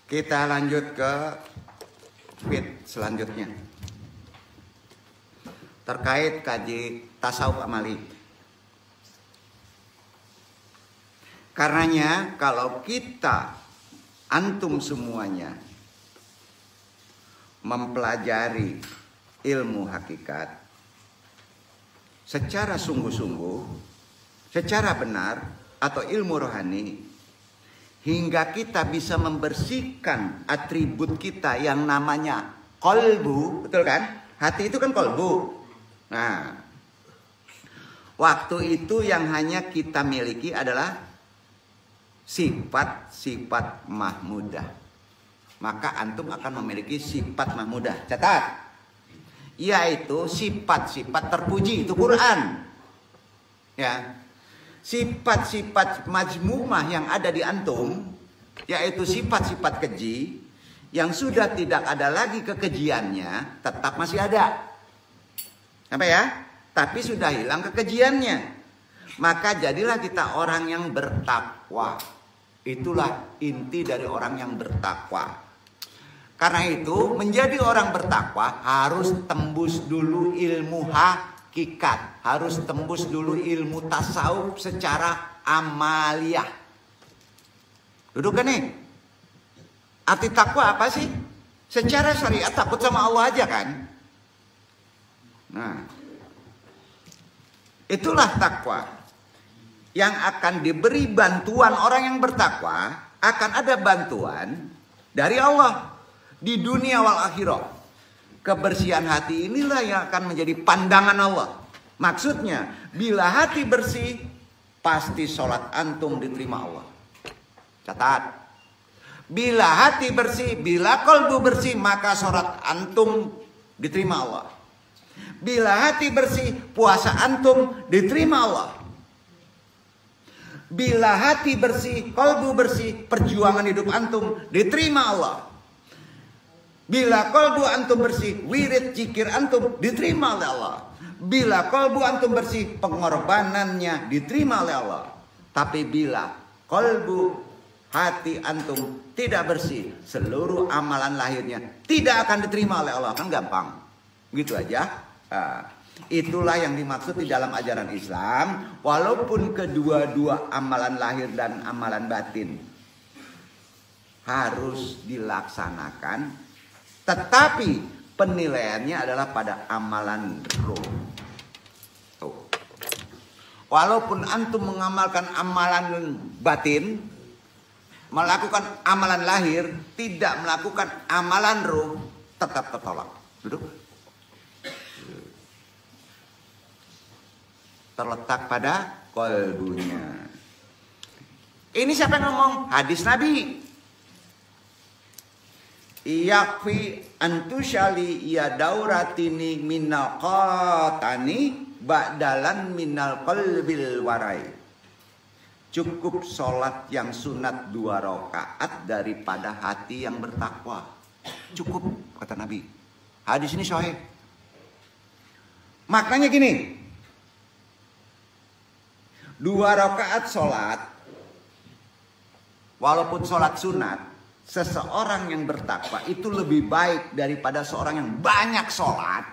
Kita lanjut ke fit selanjutnya. Terkait kaji tasawuf amali. Karenanya kalau kita antum semuanya mempelajari ilmu hakikat secara sungguh-sungguh, secara benar atau ilmu rohani, hingga kita bisa membersihkan atribut kita yang namanya kolbu, betul kan? Hati itu kan kolbu. Nah, waktu itu yang hanya kita miliki adalah sifat-sifat mahmudah. Maka antum akan memiliki sifat mahmudah. Catat, yaitu sifat-sifat terpuji, itu Quran. Ya. Sifat-sifat majmumah yang ada di antum, yaitu sifat-sifat keji, yang sudah tidak ada lagi kekejiannya, tetap masih ada. Apa ya? Tapi sudah hilang kekejiannya. Maka jadilah kita orang yang bertakwa. Itulah inti dari orang yang bertakwa. Karena itu menjadi orang bertakwa harus tembus dulu ilmu hakikat, harus tembus dulu ilmu tasawuf secara amaliyah. Duduk kan nih? Arti takwa apa sih? Secara syariat takut sama Allah aja kan? Nah, itulah takwa. Yang akan diberi bantuan orang yang bertakwa, akan ada bantuan dari Allah di dunia wal akhirah. Kebersihan hati inilah yang akan menjadi pandangan Allah. Maksudnya, bila hati bersih, pasti sholat antum diterima Allah. Catat. Bila hati bersih, bila kolbu bersih, maka sholat antum diterima Allah. Bila hati bersih, puasa antum diterima Allah. Bila hati bersih, kolbu bersih, perjuangan hidup antum diterima Allah. Bila kolbu antum bersih, wirid zikir antum diterima oleh Allah. Bila kolbu antum bersih, pengorbanannya diterima oleh Allah. Tapi bila kolbu hati antum tidak bersih, seluruh amalan lahirnya tidak akan diterima oleh Allah. Kan gampang, gitu aja. Itulah yang dimaksud di dalam ajaran Islam. Walaupun kedua-dua amalan lahir dan amalan batin harus dilaksanakan, tetapi penilaiannya adalah pada amalan ruh. Tuh. Walaupun antum mengamalkan amalan batin, melakukan amalan lahir, tidak melakukan amalan ruh, tetap tertolak. Duduk. Terletak pada kolbunya. Ini siapa yang ngomong? Hadis Nabi. Yakfi antusyali ya dauratini minal qatani ba'dalan minal qalbil warai. Cukup sholat yang sunat 2 rakaat daripada hati yang bertakwa. Cukup, kata Nabi. Hadis ini sahih. Maknanya gini. 2 rakaat sholat, walaupun sholat sunat, seseorang yang bertakwa itu lebih baik daripada seorang yang banyak sholat,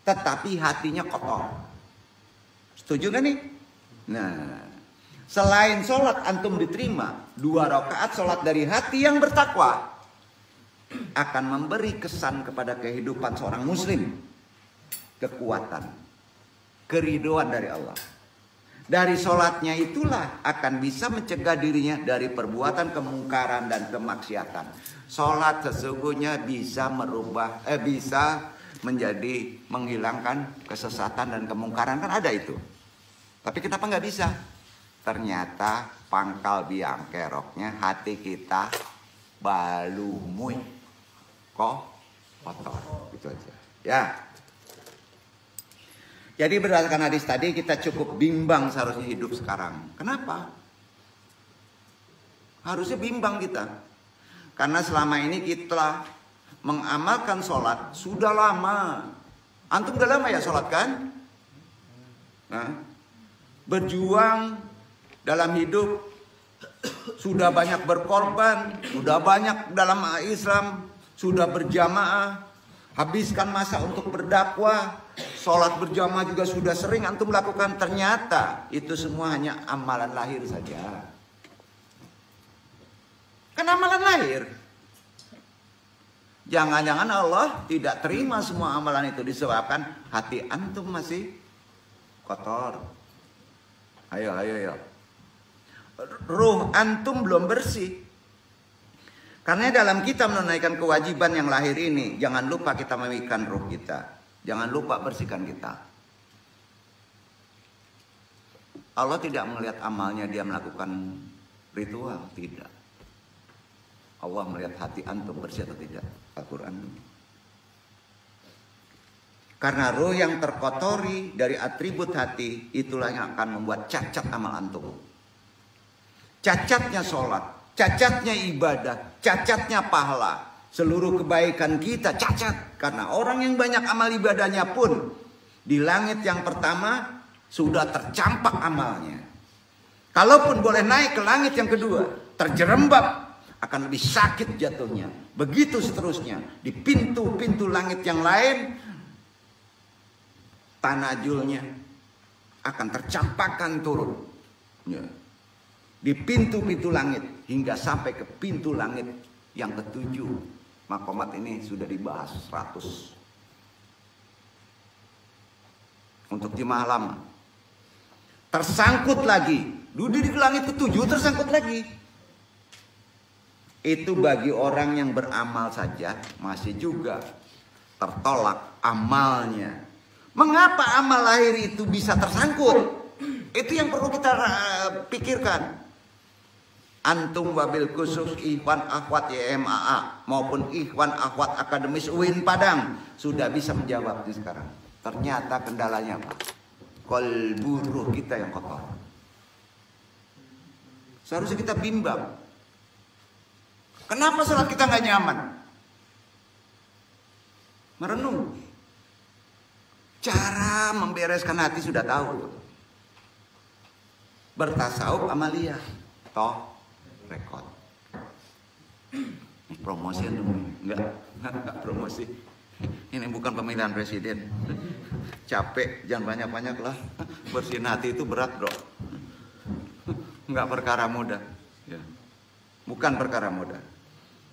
tetapi hatinya kotor. Setuju gak nih? Nah, selain sholat antum diterima, 2 rakaat sholat dari hati yang bertakwa akan memberi kesan kepada kehidupan seorang muslim. Kekuatan, keridhaan dari Allah. Dari sholatnya itulah akan bisa mencegah dirinya dari perbuatan kemungkaran dan kemaksiatan. Sholat sesungguhnya bisa bisa menjadi menghilangkan kesesatan dan kemungkaran, kan ada itu. Tapi kenapa nggak bisa? Ternyata pangkal biang keroknya hati kita balumui, kok kotor, itu aja. Ya. Jadi berdasarkan hadis tadi kita cukup bimbang seharusnya hidup sekarang. Kenapa? Harusnya bimbang kita. Karena selama ini kita mengamalkan sholat sudah lama. Antum udah lama ya sholat kan? Nah, berjuang dalam hidup sudah banyak berkorban, sudah banyak dalam Islam, sudah berjamaah, habiskan masa untuk berdakwah, sholat berjamaah juga sudah sering antum lakukan. Ternyata itu semua hanya amalan lahir saja. Kan amalan lahir. Jangan-jangan Allah tidak terima semua amalan itu disebabkan hati antum masih kotor. Ayo. Ruh antum belum bersih. Karena dalam kita menunaikan kewajiban yang lahir ini, jangan lupa kita memikirkan ruh kita. Jangan lupa bersihkan kita. Allah tidak melihat amalnya dia melakukan ritual, tidak. Allah melihat hati antum bersih atau tidak. Al-Quran. Karena ruh yang terkotori dari atribut hati, itulah yang akan membuat cacat amal antum. Cacatnya sholat, cacatnya ibadah, cacatnya pahala. Seluruh kebaikan kita cacat. Karena orang yang banyak amal ibadahnya pun di langit yang pertama sudah tercampak amalnya. Kalaupun boleh naik ke langit yang kedua, terjerembab, akan lebih sakit jatuhnya. Begitu seterusnya. Di pintu-pintu langit yang lain, tanajulnya akan tercampakkan turun. Ya. Di pintu-pintu langit hingga sampai ke pintu langit yang ketujuh. Makomat ini sudah dibahas 100. Untuk jemaah lama. Tersangkut lagi. Duduk di langit ketujuh tersangkut lagi. Itu bagi orang yang beramal saja masih juga tertolak amalnya. Mengapa amal lahir itu bisa tersangkut? Itu yang perlu kita pikirkan. Antum wabil khusus Ikhwan Akhwat YMAA maupun Ikhwan Akhwat Akademis UIN Padang sudah bisa menjawab sekarang. Ternyata kendalanya apa? Kolbu ruh kita yang kotor. Seharusnya kita bimbang. Kenapa salat kita nggak nyaman? Merenung. Cara membereskan hati sudah tahu. Bertasawuf amalia. Toh rekod. Promosi enggak promosi. Ini bukan pemilihan presiden. Capek, jangan banyak-banyak lah. Bersihin hati itu berat, bro. Enggak perkara mudah. Ya. Bukan perkara mudah.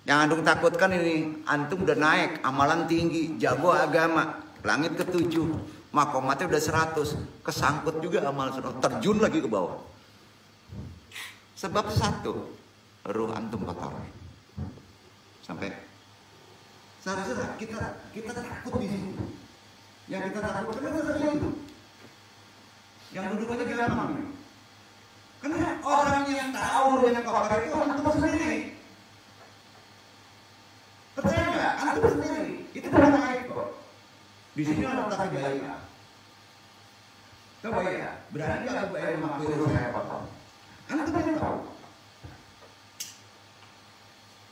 Yang antum takutkan ini, antum udah naik, amalan tinggi, jago agama, langit ketujuh, makomatnya udah 100, kesangkut juga amal 100, terjun lagi ke bawah. Sebab satu, ruh antum kotor. Sampai seharusnya kita takut di sini. Yang kita takut karena itu. Yang duduk aja gampang. Karena orang yang tahu yang kotor itu antum sendiri. Percaya nggak? Antum sendiri. Itu bukan aib kok. Di sini ada tak baik. Coba ya, berani nggak baik mengakui ruh saya kotor? Antum yang tahu.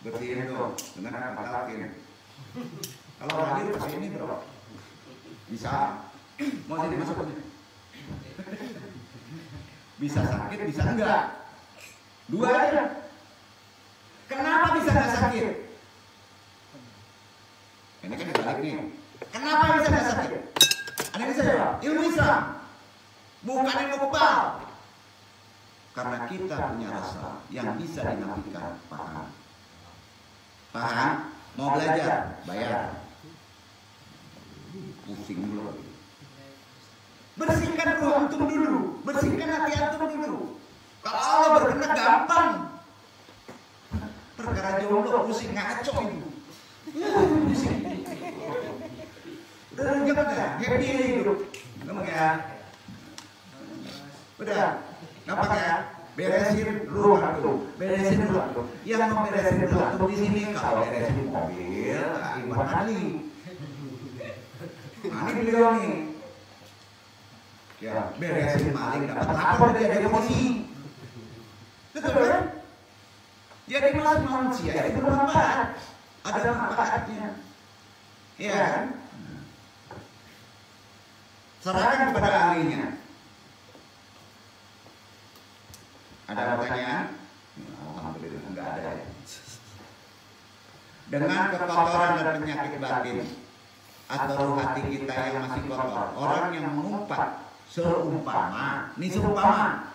Bersihin tuh dengan katakin. Kalau hadir pakai ini bro, bisa. Mau sini masuk sini. Bisa sakit, bisa enggak. Dua aja. Kenapa bisa enggak sakit? Ini kan dibalik nih. Kenapa bisa enggak sakit? Ada yang bisa jawab. Ilmu Islam. Bukan ilmu kebal. Karena kita punya rasa yang bisa dinafikan. Paham? Paham? Mau belajar? Bayar. Pusing dulu. Bersihkan ruh antum dulu. Bersihkan hati antum dulu. Kalau Allah berkenan gampang. Perkara jomblo pusing ngaco itu. Pusing. Udah jangan ya. Happy hidup. Ngomong ya. Udah. Gampang ya. Beresin ruh antum. Beresin ruh antum. Yang mau beresin ruh antum di sini kalau beresin mobil, Iwan Ali. Ini beliau nih. Ya, beresin maling dapat lapor dia dari polisi. Betul kan? Jadi manusia itu bermanfaat. Ada manfaatnya. Iya kan? Serahkan kepada ahlinya. Ada pertanyaan? nggak ada. Dengan kekotoran dan penyakit batin atau ruh hati kita yang masih kotor, orang yang mengumpat seumpama, ini seumpama,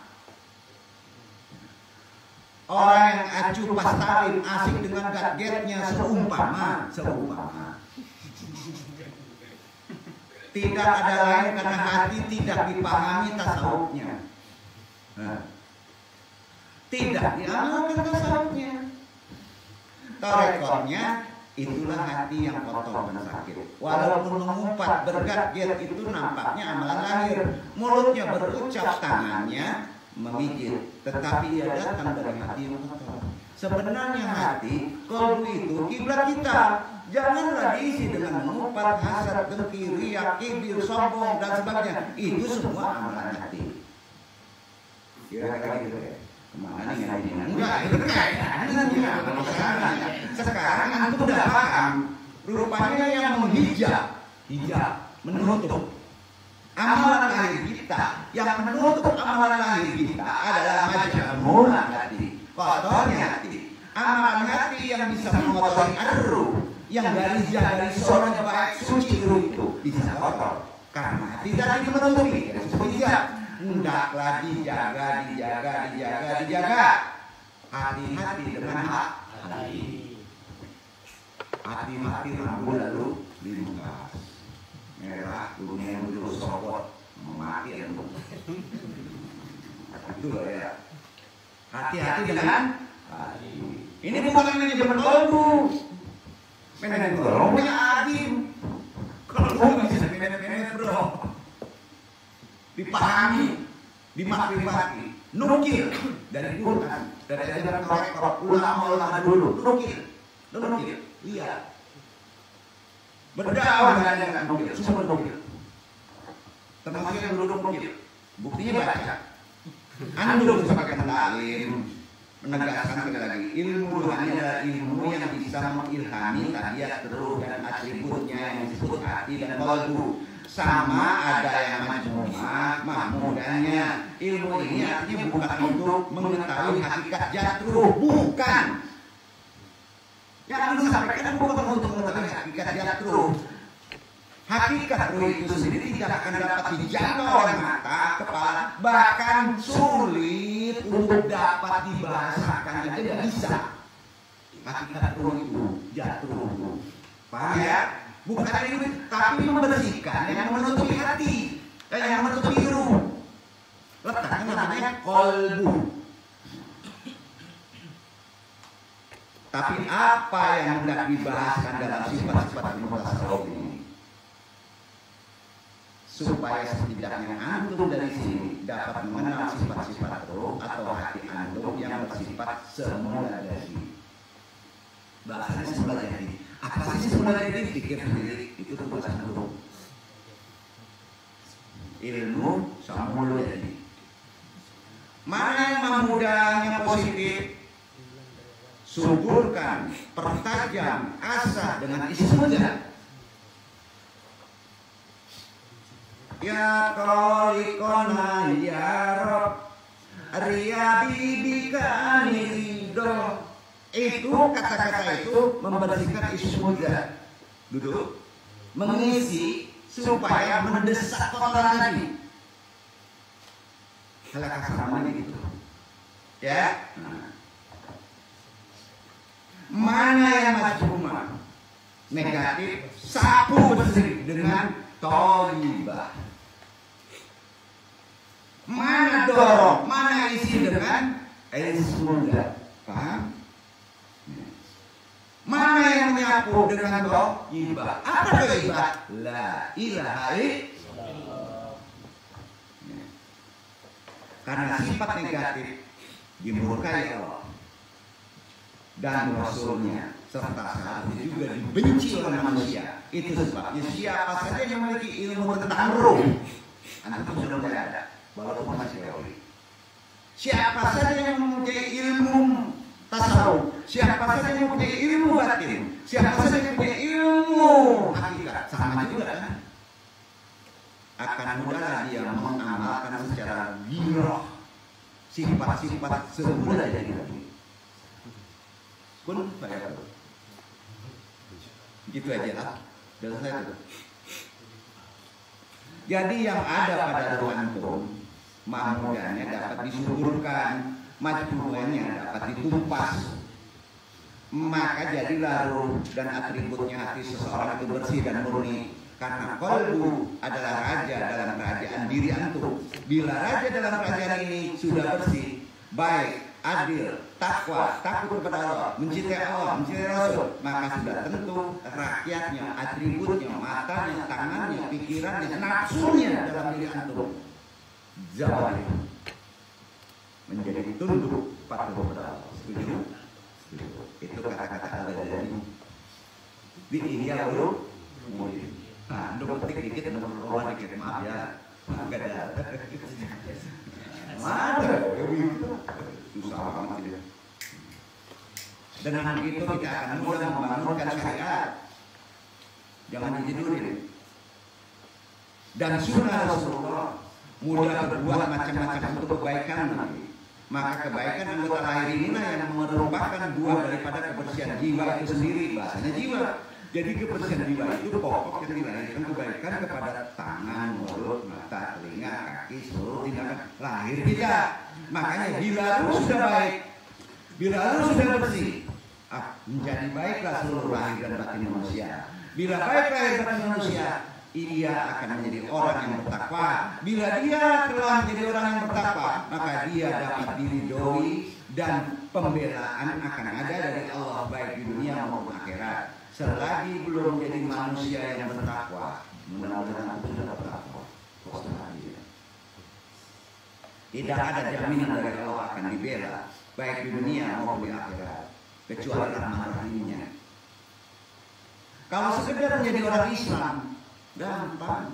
orang yang acuh pastalin asik dengan gadgetnya seumpama, tidak ada lain karena hati tidak dipahami tasawufnya, tidak diamalkan tasawufnya, torekonya itulah hati yang kotor dan sakit. Walaupun mengumpat bergadget itu nampaknya amalan lahir, mulutnya berucap, tangannya memijit, tetapi ia datang dari hati yang kotor. Sebenarnya hati, kalbu itu kiblat kita. Janganlah diisi dengan mengumpat, hasad, dengki, riak, kibir, sombong dan sebagainya. Itu semua amalan hati. Kira-kira gitu ya. Kemana nih ngaji? Enggak, itu kan sekarang antum udah paham. Rupanya yang menghijab, menutup amalan lahir kita, yang menutup amalan lahir kita adalah majamul hati, kotornya hati. Amalan hati yang bisa mengotori ruh, yang dari sorenya baik suci ruh itu bisa kotor karena tidak menutupi hijab. Hendaklah dijaga. Hati-hati dengan hati. Hati-hati rambut lalu dibuka. Merah, dunia muncul sobot, mati ya. Itu loh ya. Hati-hati dengan hati. Ini bukan manajemen kalbu. Manajemen kalbu punya adim. Kalbu bisa manajemen bro. Dipahami, dimakrifati, nukil dari Quran, dari ajaran mereka ulama dulu, nukil, iya. Berdakwah dengan nukil, semua nukil. Termasuk yang dulu nukil, buktinya baca. Anda dulu sebagai talim menegaskan sekali lagi, ilmu rohani adalah ilmu yang bisa mengilhami tabiat ruh dan atributnya yang disebut hati dan kalbu. Sama ada yang majmumah, mahmudannya. Ilmu ini artinya bukan untuk mengetahui hakikat jatruh, bukan. Yang anda sampaikan bukan untuk mengetahui hakikat jatruh. Hakikat ruh itu sendiri tidak akan dapat dijangkau oleh mata, kepala, bahkan sulit untuk dapat dibahasakan aja tidak bisa. Hakikat ruh itu jatruh. Paham ya? Bukan ini, tapi membersihkan yang menutupi hati, yang menutupi ruh. Letaknya namanya kolbu. Tapi apa yang hendak dibahaskan dalam sifat-sifat ilmu tasawuf ini? Supaya setidaknya antum dari sini dapat mengenal sifat-sifat ruh atau hati antum yang bersifat semula jadi. Bahasanya semula jadi. Apa sih sebenarnya ini? Pikir sendiri, itu tugas antum. Ilmu semula jadi. Mana yang memudahnya positif? Suburkan, pertajam, asah dengan ismudah. Ya kolikona ya Rob, riyabi bika anido. Itu kata-kata itu membersihkan ismudah. Duduk, mengisi supaya mendesak kotoran tadi. Salah kasarnya gitu. Ya. Mana yang majmumah negatif, sapu bersih dengan thayyibah. Mana dorong, mana isi dengan ismudah. Paham? Mana yang menyapu dengan thayyibah? Apa thayyibah? La ilaha illallah. Karena sifat negatif dimurkai Allah dan Rasulnya serta sahabatnya juga dibenci oleh manusia. Itu sebabnya siapa saja yang memiliki ilmu tentang ruh, antum sudah mulai ada, walaupun masih teori. Siapa saja yang mempunyai ilmu tasawuf, siapa saja yang mempunyai ilmu batin, siapa saja yang mempunyai ilmu hakikat, sama juga kan? Akan mudah dia mengamalkan secara gila sifat-sifat semula jadi. kun fayakun. Gitu aja lah. Selesai itu. Jadi yang ada pada ruh antum, mahmudanya dapat disuburkan, majmuannya dapat ditumpas. Maka jadilah ruh dan atributnya hati seseorang itu bersih dan murni. Karena qalbu adalah raja dalam kerajaan diri antum. Bila raja dalam kerajaan ini sudah bersih, baik, adil, takwa, takut kepada Allah, mencintai Allah, mencintai Rasul, maka sudah tentu rakyatnya, atributnya, matanya, tangannya, pikirannya, nafsunya dalam diri antum jauh menjadi tunduk patuh kepada Allah. Setuju? Itu kata-kata Al-Ghazali di Ihya Ulumuddin. Nah, untuk petik dikit, untuk berubah dikit, maaf ya, nggak ada. Mana? Susah banget dia. Dengan begitu kita akan mudah membangunkan syariat. Jangan ditidurin. Dan sunnah Rasulullah mudah berbuat macam-macam untuk kebaikan nanti. Maka kebaikan anggota lahir inilah yang merupakan buah daripada kebersihan jiwa itu sendiri. Bahasanya jiwa. Jadi kebersihan jiwa itu pokok yang dilahirkan kebaikan kepada tangan, mulut, mata, telinga, kaki, seluruh tindakan lahir kita. Makanya bila ruh sudah baik, bila ruh sudah bersih, menjadi baiklah seluruh lahir dan batin manusia. Bila baik lahir batin manusia, ia akan menjadi orang yang bertakwa. Bila dia telah menjadi orang yang bertakwa, maka dia dapat diridhoi dan pembelaan akan ada dari Allah baik di dunia maupun akhirat. Selagi belum menjadi manusia yang bertakwa, mudah-mudahan aku sudah bertakwa. Tidak ada jaminan dari Allah akan dibela baik di dunia maupun di akhirat kecuali rahmat rahimnya. Kalau sekedar menjadi orang Islam gampang.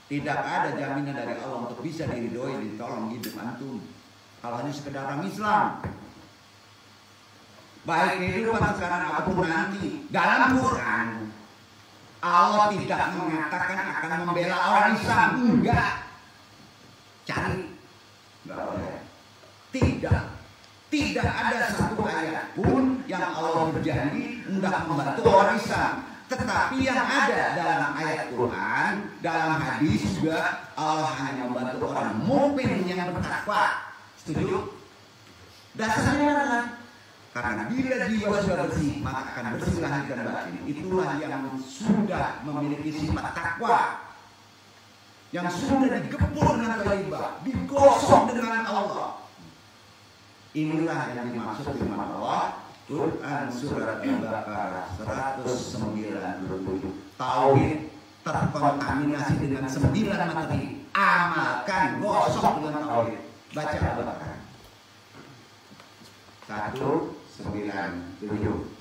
Tidak ada jaminan dari Allah untuk bisa diridhoi, ditolong hidup antum. Kalau hanya sekedar orang Islam, baik kehidupan sekarang apapun nanti, dalam Quran Allah tidak mengatakan akan membela orang Islam, enggak. Cari, enggak boleh. Tidak ada satu ayat pun yang Allah berjanji hendak membantu orang Islam. Tetapi yang ada dalam ayat Quran, dalam hadis juga Allah hanya membantu orang mukmin yang bertakwa. Setuju? Dasarnya adalah karena bila jiwa sudah bersih, maka akan bersih lahir dan batin. Itulah yang sudah memiliki sifat takwa, yang sudah digempur dengan thayyibah, digosok dengan Allah. Inilah yang dimaksud firman Allah Quran surat Al-Baqarah 197. Tauhid terkontaminasi dengan 9 materi. Amalkan, gosok dengan tauhid. Baca Al-Baqarah 197.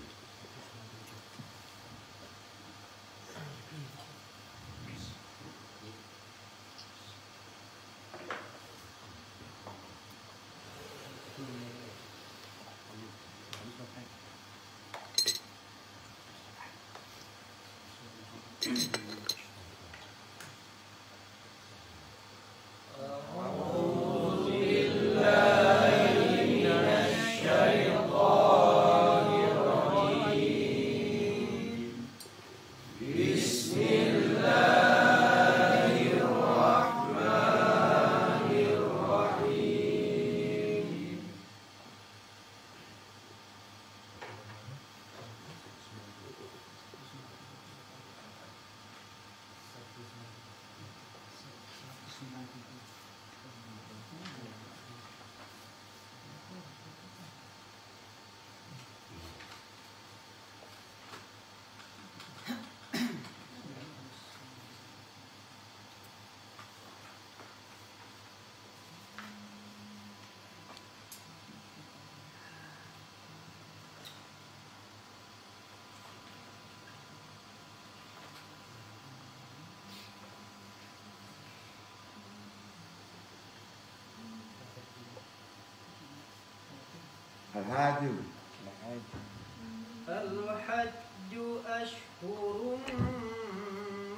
Al-Hajj ashhurun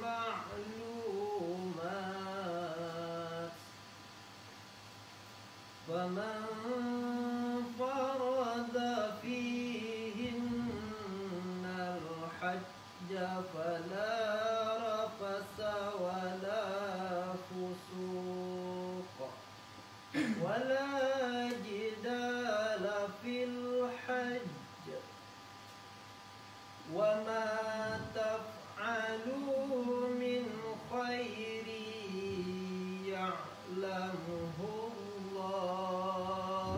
ma'lumat. فمن فرض فيهن الحج فلا رفث ولا فسوق ولا جدال في الحج وما تفعلوا من خير يعلمه الله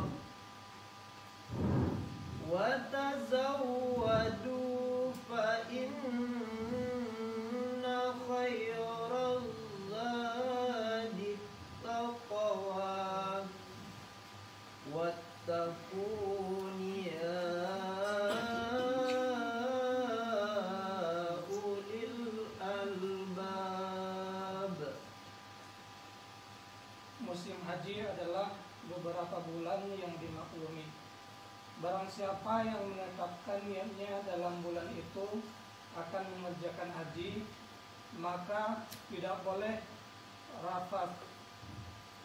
وتزودوا فإن خير الزاد التقوى واتقون يا أولي الألباب. Musim haji adalah beberapa bulan yang dimaklumi. Barang siapa yang menetapkan niatnya dalam bulan itu akan mengerjakan haji, maka tidak boleh rafat,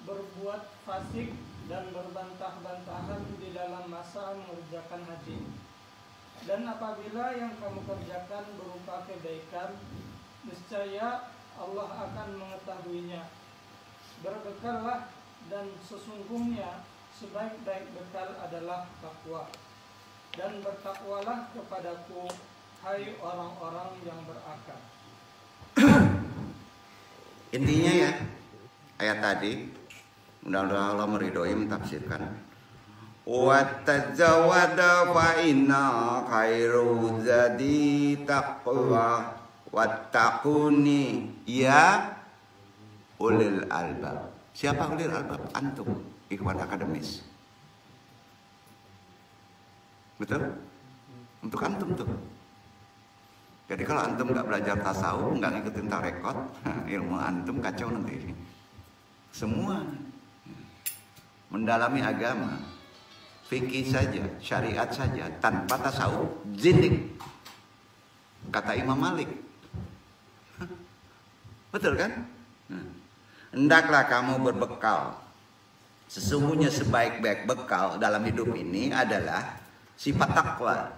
berbuat fasik dan berbantah-bantahan di dalam masa mengerjakan haji. Dan apabila yang kamu kerjakan berupa kebaikan, niscaya Allah akan mengetahuinya. Berbekallah, dan sesungguhnya sebaik-baik bekal adalah takwa. Dan bertakwalah kepadaku, hai orang-orang yang berakal. Intinya ya, ayat tadi, mudah-mudahan Allah meridhoi mentafsirkan. Wattazawwada fa inna khairu zadi taqwa wattaquni ya ulil albab. Siapa ulil albab? Antum, ikhwan akademis. Betul? Untuk antum tuh. Jadi kalau antum nggak belajar tasawuf, nggak ngikutin tarekot, ilmu antum kacau nanti. Semua mendalami agama, fikih saja, syariat saja, tanpa tasawuf, zindik. Kata Imam Malik. Betul kan? Hendaklah kamu berbekal. Sesungguhnya sebaik-baik bekal dalam hidup ini adalah sifat takwa.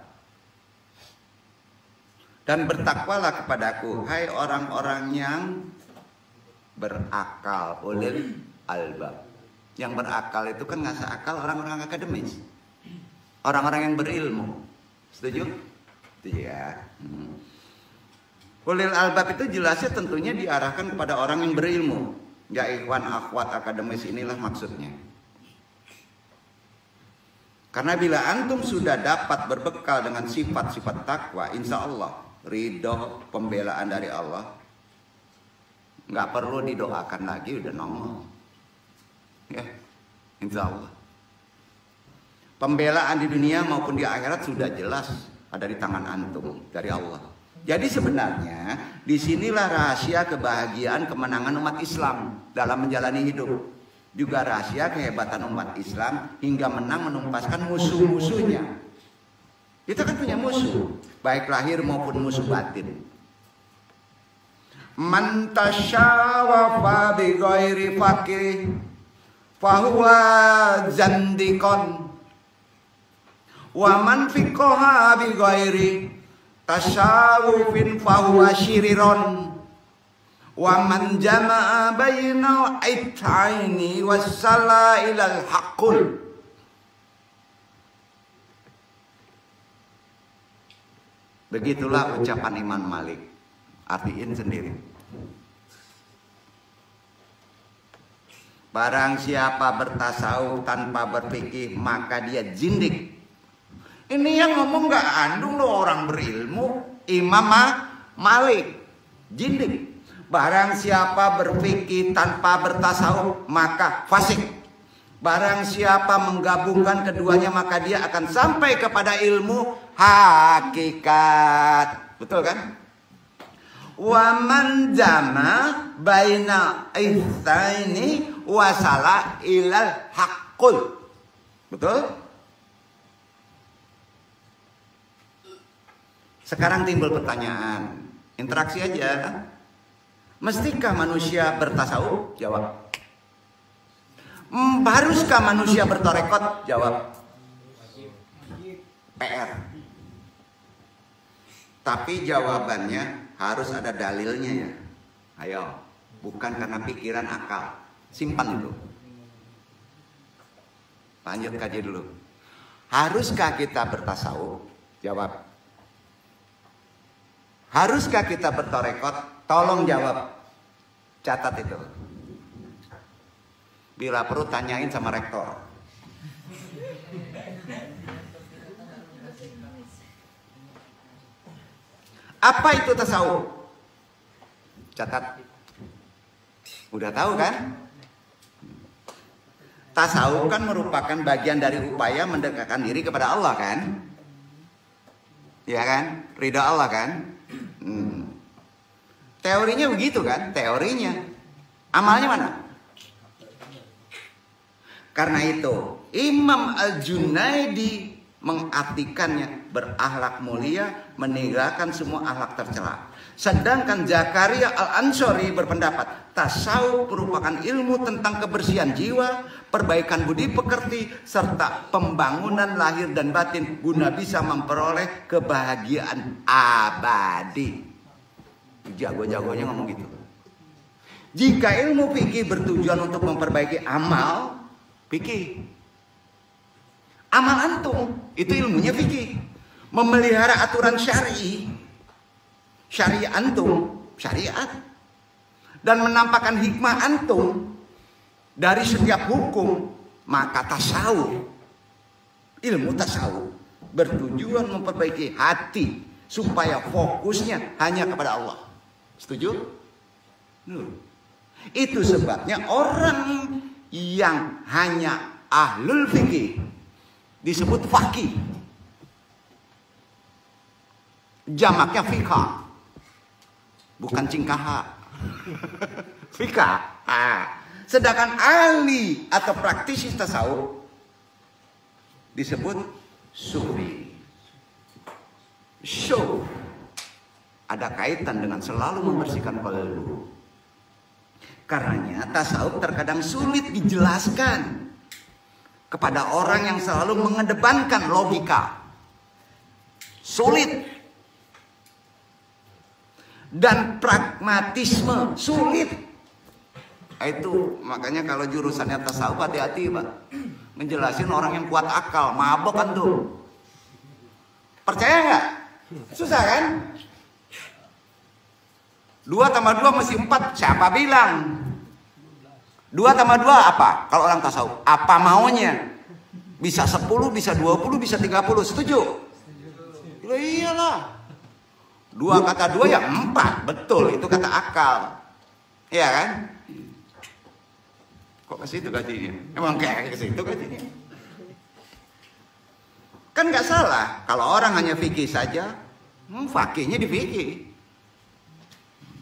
Dan bertakwalah kepadaku, hai orang-orang yang berakal, ulil albab. Yang berakal itu kan ngasah akal orang-orang akademis, orang-orang yang berilmu. Setuju? Setuju ya. Ulil albab itu jelasnya tentunya diarahkan kepada orang yang berilmu. Ya ikhwan akhwat akademis, inilah maksudnya. Karena bila antum sudah dapat berbekal dengan sifat-sifat takwa, insya Allah ridho, pembelaan dari Allah, nggak perlu didoakan lagi, udah nongol. Ya, insya Allah. Pembelaan di dunia maupun di akhirat sudah jelas ada di tangan antum dari Allah. Jadi sebenarnya disinilah rahasia kebahagiaan kemenangan umat Islam dalam menjalani hidup. Juga rahasia kehebatan umat Islam hingga menang menumpaskan musuh-musuhnya. Kita kan punya musuh, baik lahir maupun musuh batin. Man tasyawafa bi ghairi faqih fahuwa zandikon. Wa man fiqaha bi ghairi tasyawufin fahuwa syiriron. Wa man jama'a bainal aitaini wassala ilal haqqul. Begitulah ucapan Imam Malik. Artiin sendiri. Barang siapa bertasawuf tanpa berfikih, maka dia jindik. Ini yang ngomong gak andung loh, orang berilmu. Imam Malik, jindik. Barang siapa berfikih tanpa bertasawuf, maka fasik. Barang siapa menggabungkan keduanya, maka dia akan sampai kepada ilmu hakikat. Betul kan? Wa man jama baina ihsaini wasala ilal haqqul. Betul? Sekarang timbul pertanyaan, interaksi aja. Mestikah manusia bertasawuf? Jawab. Haruskah manusia bertorekot? Jawab, PR. Tapi jawabannya harus ada dalilnya ya. Ayo, bukan karena pikiran akal. Simpan dulu. Lanjut kaji dulu. Haruskah kita bertasawuf? Jawab. Haruskah kita bertorekot? Tolong jawab. Catat itu. Bila perlu tanyain sama rektor. Apa itu tasawuf? Catat. Udah tahu kan? Tasawuf kan merupakan bagian dari upaya mendekatkan diri kepada Allah kan? Ya kan? Ridha Allah kan? Teorinya begitu kan? Teorinya. Amalnya mana? Karena itu Imam Al-Junaidi mengartikannya berakhlak mulia, meninggalkan semua akhlak tercela. Sedangkan Zakaria Al-Ansori berpendapat tasawuf merupakan ilmu tentang kebersihan jiwa, perbaikan budi pekerti, serta pembangunan lahir dan batin guna bisa memperoleh kebahagiaan abadi. Jago-jagonya ngomong gitu. Jika ilmu fikih bertujuan untuk memperbaiki amal fikih, amal antum itu ilmunya fikih, memelihara aturan syariat antum, syariat, dan menampakkan hikmah antum dari setiap hukum, maka tasawuf, ilmu tasawuf bertujuan memperbaiki hati supaya fokusnya hanya kepada Allah. Setuju? Itu sebabnya orang yang hanya ahlul fikih disebut faqih. Jamaknya fikah, bukan cingkaha. Fikah. Sedangkan ahli atau praktisi tasawuf disebut sufi. So, ada kaitan dengan selalu membersihkan qalbu. Karenanya tasawuf terkadang sulit dijelaskan kepada orang yang selalu mengedepankan logika. Sulit. Dan pragmatisme sulit. Itu makanya kalau jurusannya tasawuf hati-hati Pak. Ngejelasin orang yang kuat akal, mabok kan tuh. Percaya nggak? Susah kan? 2 tambah 2 mesti 4. Siapa bilang? 2 tambah 2 apa? Kalau orang tasawuf, apa maunya? Bisa 10, bisa 20, bisa 30. Setuju? Iyalah. 2 kata 2 ya 4. Betul, itu kata akal. Iya kan? Kok ke situ gajinya? Emang kayak ke situ gajinya? Kan nggak salah kalau orang hanya fikih saja. Fakihnya di fikih.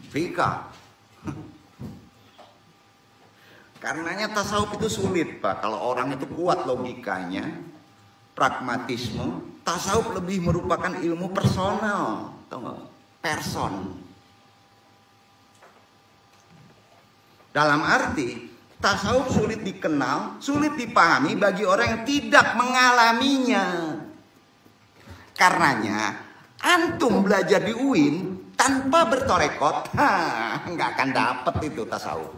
Fikah. Karenanya tasawuf itu sulit Pak. Kalau orang itu kuat logikanya, pragmatisme, tasawuf lebih merupakan ilmu personal, tahu nggak? Person. Dalam arti tasawuf sulit dikenal, sulit dipahami bagi orang yang tidak mengalaminya. Karenanya antum belajar di UIN tanpa bertorekot, nggak akan dapet itu tasawuf.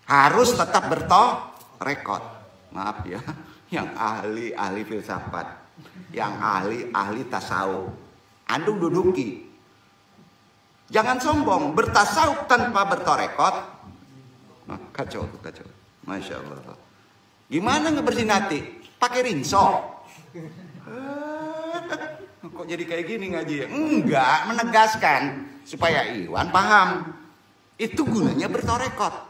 Harus tetap bertorekot. Maaf ya, yang ahli filsafat, yang ahli tasawuf, antum duduki. Jangan sombong, bertasawuf tanpa bertorekot. Nah, kacau tuh, kacau. Masya Allah. Gimana ngebersihin hati? Pakai rinso. Kok jadi kayak gini ngaji ya? Enggak, menegaskan supaya Iwan paham. Itu gunanya bertorekot.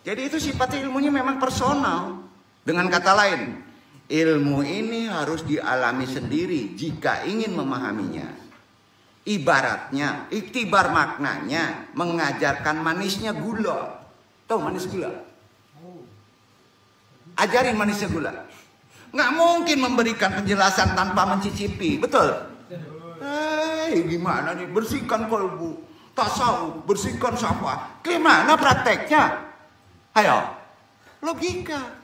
Jadi itu sifatnya ilmunya memang personal. Dengan kata lain, ilmu ini harus dialami sendiri jika ingin memahaminya. Ibaratnya, iktibar maknanya mengajarkan manisnya gula. Tahu manis gula? Ajarin manisnya gula. Nggak mungkin memberikan penjelasan tanpa mencicipi, betul? gimana nih? Bersihkan kolbu, tasawuf, bersihkan syafah. Gimana prakteknya? Ayo, logika.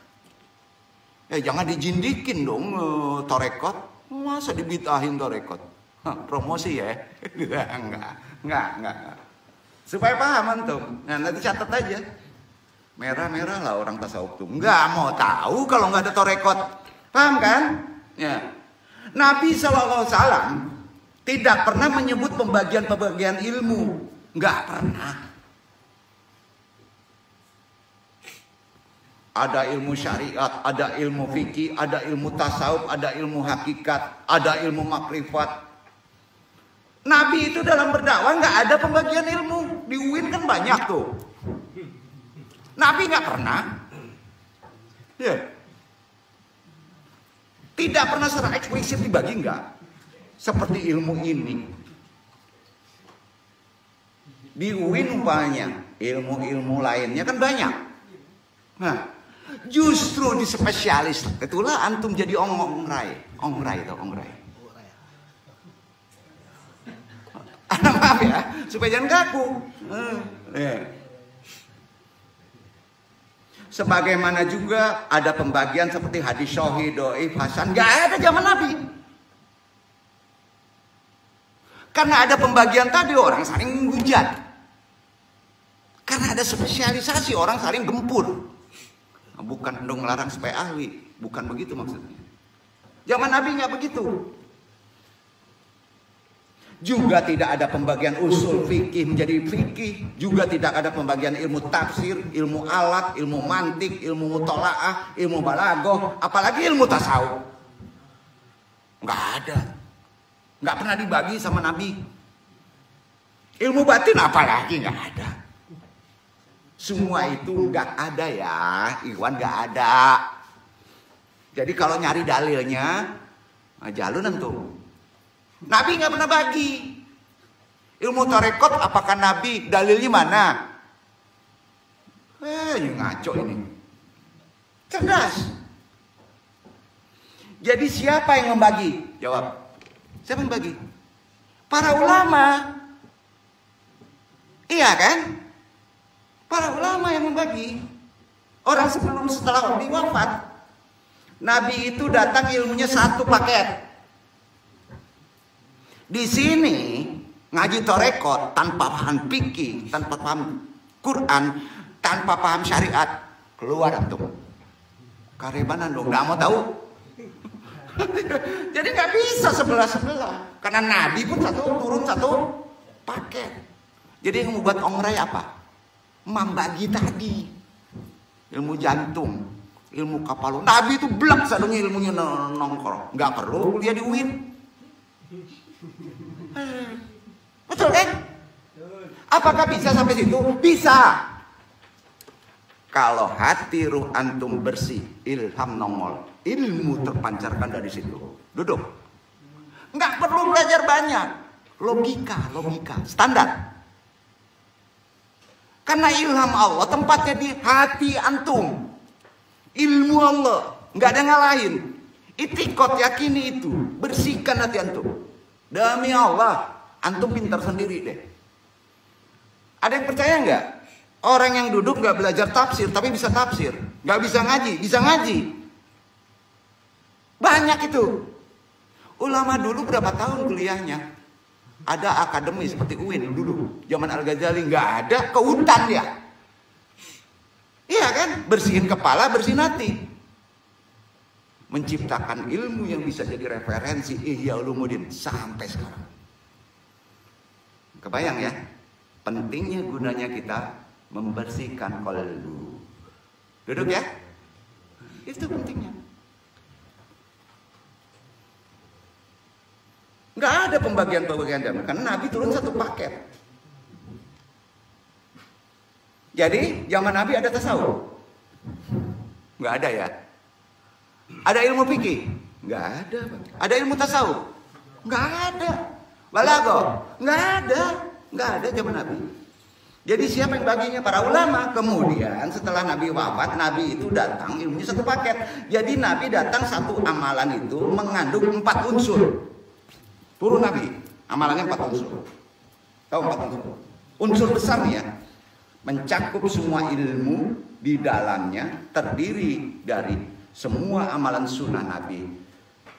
Jangan dijindikin dong torekot. Masa dibitahin torekot? Promosi ya? Enggak. Supaya paham antum. Nah, nanti catat aja. Merah-merah lah orang tasawuf tuh. Enggak mau tahu kalau nggak ada torekot. Paham kan? Ya. Nabi SAW tidak pernah menyebut pembagian-pembagian ilmu. Enggak pernah. Ada ilmu syariat, ada ilmu fikih, ada ilmu tasawuf, ada ilmu hakikat, ada ilmu makrifat. Nabi itu dalam berdakwah nggak ada pembagian ilmu. Di UIN kan banyak tuh. Nabi nggak pernah. Ya. Tidak pernah secara eksplisit dibagi, nggak. Seperti ilmu ini. Di UIN umpamanya, ilmu-ilmu lainnya kan banyak. Nah, justru di spesialis itulah antum jadi ongrai itu ongrai. Maaf ya, supaya jangan kaku. Sebagaimana juga ada pembagian seperti hadis sahih, dhaif, hasan, nggak ada zaman Nabi. Karena ada pembagian tadi orang saling menghujat. Karena ada spesialisasi orang saling gempur. Bukan dong melarang supaya ahli, bukan begitu maksudnya. Zaman Nabi nggak begitu. Juga tidak ada pembagian usul fikih menjadi fikih. Juga tidak ada pembagian ilmu tafsir, ilmu alat, ilmu mantik, ilmu mutolaah, ilmu balagoh, apalagi ilmu tasawuf. Nggak ada. Nggak pernah dibagi sama Nabi. Ilmu batin apalagi nggak ada. Semua itu nggak ada ya, Iwan nggak ada. Jadi kalau nyari dalilnya, jalur nentu. Nabi nggak pernah bagi. Ilmu tarekot apakah Nabi dalilnya mana? Ngaco ini. Cerdas. Jadi siapa yang membagi? Jawab. Siapa yang bagi? Para ulama. Iya kan? Para ulama yang membagi. Orang sebelum setelah Nabi wafat, Nabi itu datang ilmunya satu paket. Di sini ngaji torekot tanpa paham fikih, tanpa paham Quran, tanpa paham syariat, keluar antum. Karebanan dong, nggak mau tahu. Jadi nggak bisa sebelah-sebelah. Karena Nabi pun turun satu paket. Jadi yang membuat ongrai apa? Membagi tadi ilmu jantung, ilmu kapal. Nabi itu belak sadungnya ilmunya nongkrong. Nggak perlu kuliah di UIN. Betul kan? Apakah bisa sampai situ? Bisa. Kalau hati ruh antum bersih, ilham nongol, ilmu terpancarkan dari situ. Duduk. Nggak perlu belajar banyak. Logika, standar. Karena ilham Allah tempatnya di hati antum. Ilmu Allah, nggak ada yang ngalahin. Itikot yakini itu, bersihkan hati antum. Demi Allah, antum pintar sendiri deh. Ada yang percaya nggak? Orang yang duduk nggak belajar tafsir, tapi bisa tafsir. Nggak bisa ngaji, bisa ngaji. Banyak itu. Ulama dulu berapa tahun kuliahnya? Ada akademi seperti UIN dulu. Zaman Al-Ghazali nggak ada, ke hutan ya. Iya kan? Bersihin kepala, bersihin hati. Menciptakan ilmu yang bisa jadi referensi Ihya Ulumuddin sampai sekarang. Kebayang ya? Pentingnya gunanya kita membersihkan qalbu. Duduk ya. Itu pentingnya. Nggak ada pembagian-pembagian zaman. Karena Nabi turun satu paket. Jadi zaman Nabi ada tasawuf? Nggak ada ya. Ada ilmu fikih? Nggak ada. Ada ilmu tasawuf? Nggak ada. Balaghah? Nggak ada zaman Nabi. Jadi siapa yang baginya? Para ulama. Kemudian setelah Nabi wafat, Nabi itu datang ilmunya satu paket. Jadi Nabi datang satu amalan itu mengandung 4 unsur. Turun Nabi. Amalannya 4 unsur. Tahu 4 unsur? Unsur besar ya, mencakup semua ilmu di dalamnya, terdiri dari semua amalan sunnah Nabi.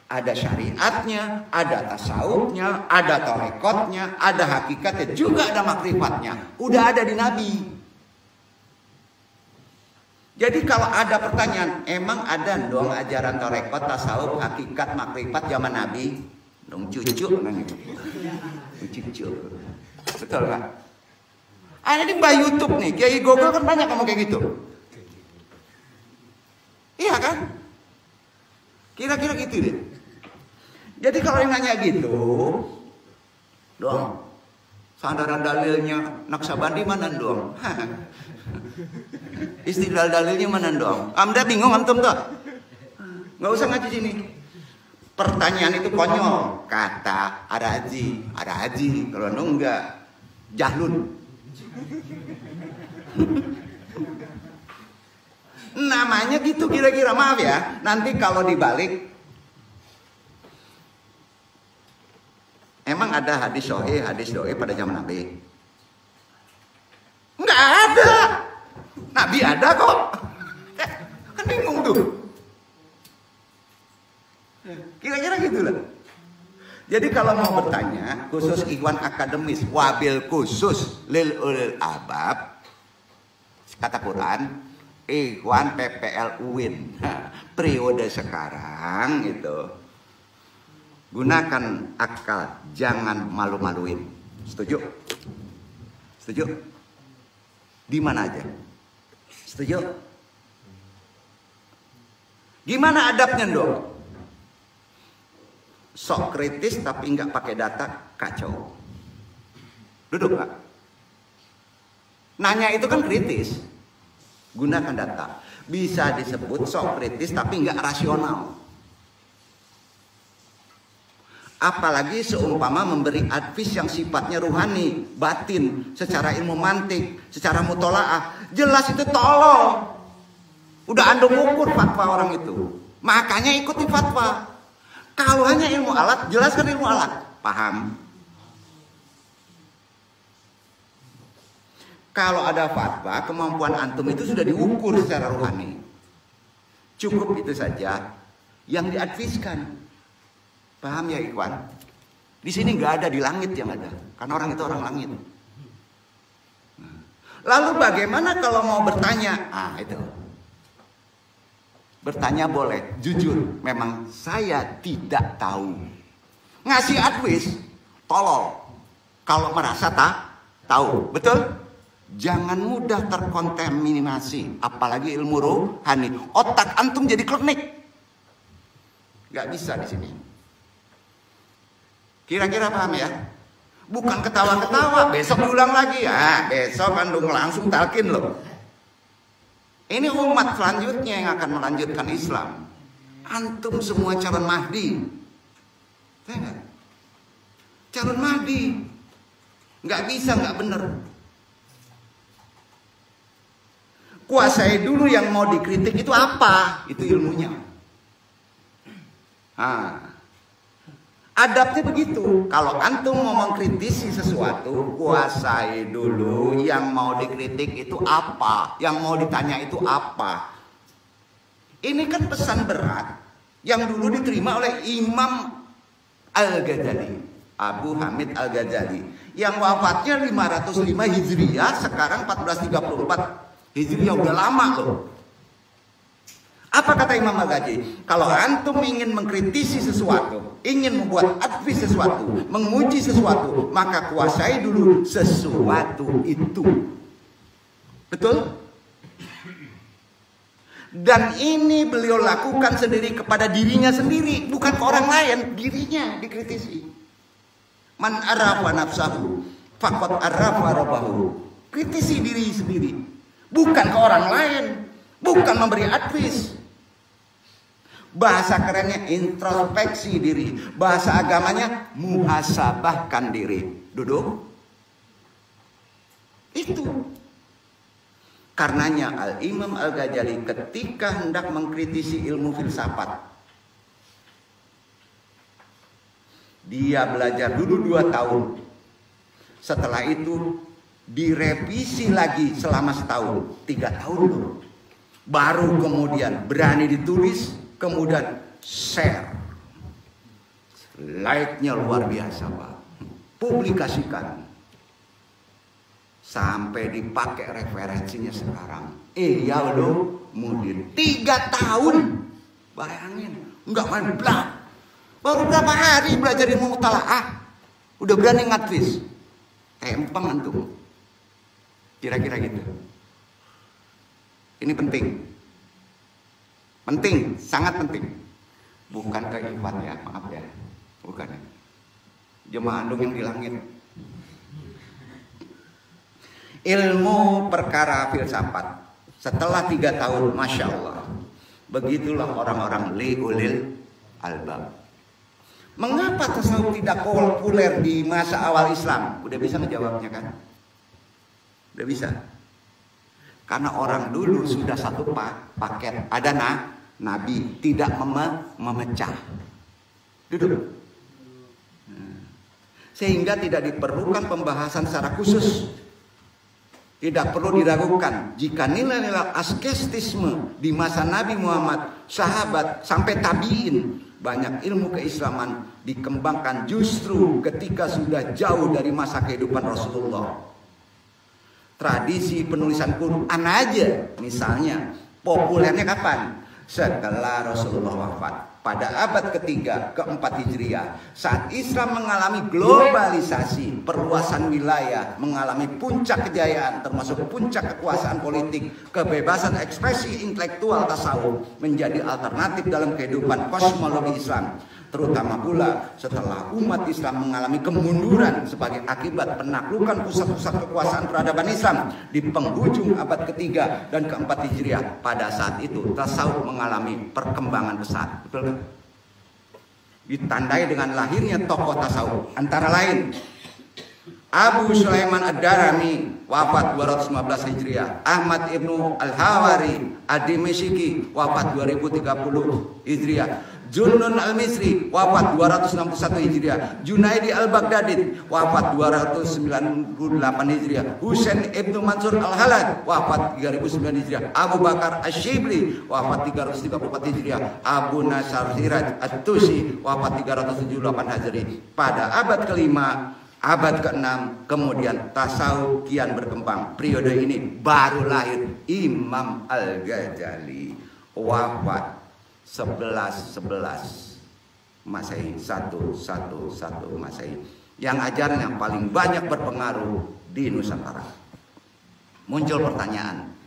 Ada syariatnya, ada tasawufnya, ada tarekotnya, ada hakikatnya, juga ada makrifatnya. Udah ada di Nabi. Jadi kalau ada pertanyaan, emang ada dong ajaran tarekot, tasawuf, hakikat, makrifat zaman Nabi? Dong cucu kan gitu. Cucu. Betul kan? Ada di YouTube nih, Kiai Gogol kan banyak ngomong kayak gitu. Iya kan? Kira-kira gitu deh. Jadi kalau yang nanya gitu, dong, sandaran dalilnya Naksabandi mana dong? Istidlal dalilnya mana dong? Anda bingung antum tuh? Nggak usah ngaji sini. Pertanyaan itu konyol. Kata ada haji. Kalau enggak, jahlun. Namanya gitu kira-kira, maaf ya. Nanti kalau dibalik, emang ada hadis sahih, hadis doi pada zaman Nabi? Enggak ada. Nabi ada kok. Kan bingung tuh. Kira-kira gitu lah. Jadi kalau mau bertanya, khusus ikhwan akademis, wabil khusus lil ulil abab, kata Quran, ikhwan PPL UIN, periode sekarang itu, gunakan akal, jangan malu-maluin. Setuju? Setuju? Di mana aja? Setuju? Gimana adabnya dong? Sok kritis tapi nggak pakai data, kacau. Duduk nggak? Nanya itu kan kritis. Gunakan data. Bisa disebut sok kritis tapi nggak rasional. Apalagi seumpama memberi advis yang sifatnya ruhani, batin, secara ilmu mantik, secara mutolaah, jelas itu tolol. Udah andong ukur fatwa orang itu. Makanya ikuti fatwa. Kalau hanya ilmu alat, jelaskan ilmu alat. Paham? Kalau ada fatwa, kemampuan antum itu sudah diukur secara rohani. Cukup itu saja yang diadviskan. Paham ya ikhwan? Di sini nggak ada di langit yang ada, karena orang itu orang langit. Lalu bagaimana kalau mau bertanya? Itu. Bertanya boleh, jujur, memang saya tidak tahu. Ngasih advice, tolol. Kalau merasa tahu, betul? Jangan mudah terkontaminasi, apalagi ilmu rohani. Otak antum jadi klinik. Gak bisa di sini. Kira-kira paham ya? Bukan ketawa-ketawa, besok diulang lagi ya. Besok andung langsung talkin loh. Ini umat selanjutnya yang akan melanjutkan Islam. Antum semua calon Mahdi. Calon Mahdi. Nggak bisa, nggak bener. Kuasai dulu yang mau dikritik itu apa? Itu ilmunya. Adabnya begitu. Kalau antum mau mengkritisi sesuatu, kuasai dulu yang mau dikritik itu apa, yang mau ditanya itu apa. Ini kan pesan berat yang dulu diterima oleh Imam Al-Ghazali, Abu Hamid Al-Ghazali, yang wafatnya 505 Hijriah, sekarang 1434 Hijriah, udah lama loh. Apa kata Imam Al-Ghazali? Kalau antum ingin mengkritisi sesuatu, ingin membuat advis sesuatu, menguji sesuatu, maka kuasai dulu sesuatu itu. Betul? Dan ini beliau lakukan sendiri kepada dirinya sendiri, bukan ke orang lain, dirinya dikritisi. Man arafa nafsahu faqad arafa rabbahu. Kritisi diri sendiri, bukan ke orang lain, bukan memberi advis. Bahasa kerennya introspeksi diri, bahasa agamanya muhasabahkan diri. Duduk. Itu. Karenanya Al-Imam Al-Ghazali ketika hendak mengkritisi ilmu filsafat, Dia belajar dulu 2 tahun. Setelah itu direvisi lagi selama setahun, 3 tahun dulu. Baru kemudian berani ditulis, kemudian share. Like-nya luar biasa, Pak. Publikasikan. Sampai dipakai referensinya sekarang. Ya loh, Mudin 3 tahun. Bayangin, enggak main belak. Baru berapa hari belajar ilmu mutalaah, udah berani ngatris. Tempeng antum. Kira-kira gitu. Ini penting. Penting, sangat penting. Bukan keifat ya, maaf ya. Bukan. Jemaah andung yang di langit. Ilmu perkara filsafat. Setelah 3 tahun, Masya Allah. Begitulah orang-orang liulil albab. Mengapa tasawuf tidak populer di masa awal Islam? Udah bisa menjawabnya kan? Udah bisa. Karena orang dulu sudah satu paket. Ada nabi tidak memecah. Duduk. Sehingga tidak diperlukan pembahasan secara khusus. Tidak perlu diragukan jika nilai-nilai askestisme di masa Nabi Muhammad, sahabat sampai tabiin, banyak ilmu keislaman dikembangkan justru ketika sudah jauh dari masa kehidupan Rasulullah. Tradisi penulisan Quran aja misalnya populernya kapan? Setelah Rasulullah wafat. Pada abad ketiga, keempat Hijriah, saat Islam mengalami globalisasi, perluasan wilayah, mengalami puncak kejayaan, termasuk puncak kekuasaan politik, kebebasan ekspresi intelektual tasawuf menjadi alternatif dalam kehidupan kosmologi Islam. Terutama pula setelah umat Islam mengalami kemunduran sebagai akibat penaklukan pusat-pusat kekuasaan peradaban Islam di penghujung abad ketiga dan keempat Hijriah. Pada saat itu tasawuf mengalami perkembangan pesat. Betul kan? Ditandai dengan lahirnya tokoh tasawuf antara lain Abu Sulaiman Ad-Darimi wafat 215 Hijriah, Ahmad Ibnu Al-Hawari Ad-Dimashqi wafat 2030 Hijriah, Junnun Al-Misri wafat 261 Hijriah, Junaidi Al-Baghdadi wafat 298 Hijriah, Husain Ibnu Mansur Al-Halad wafat 3009 Hijriah, Abu Bakar Asy-Syibli wafat 334 Hijriah, Abu Nasr Siraj At-Tusi wafat 378 Hijri. Pada abad kelima, abad ke-6 kemudian tasawuf kian berkembang. Periode ini baru lahir Imam Al-Ghazali wafat 1111 Masehi, 111 Masehi, yang ajaran yang paling banyak berpengaruh di Nusantara. Muncul pertanyaan,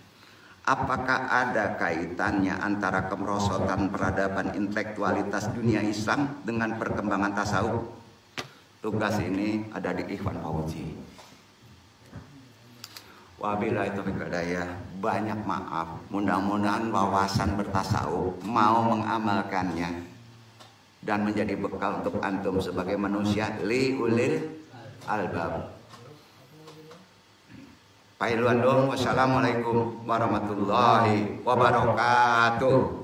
apakah ada kaitannya antara kemerosotan peradaban intelektualitas dunia Islam dengan perkembangan tasawuf? Tugas ini ada di Ikhwan Fauzi. Wabillahi taufiq wal hidayah. Banyak maaf. Mudah-mudahan wawasan bertasawuf mau mengamalkannya dan menjadi bekal untuk antum sebagai manusia liulil albab. Pailuan dong. Wassalamualaikum warahmatullahi wabarakatuh.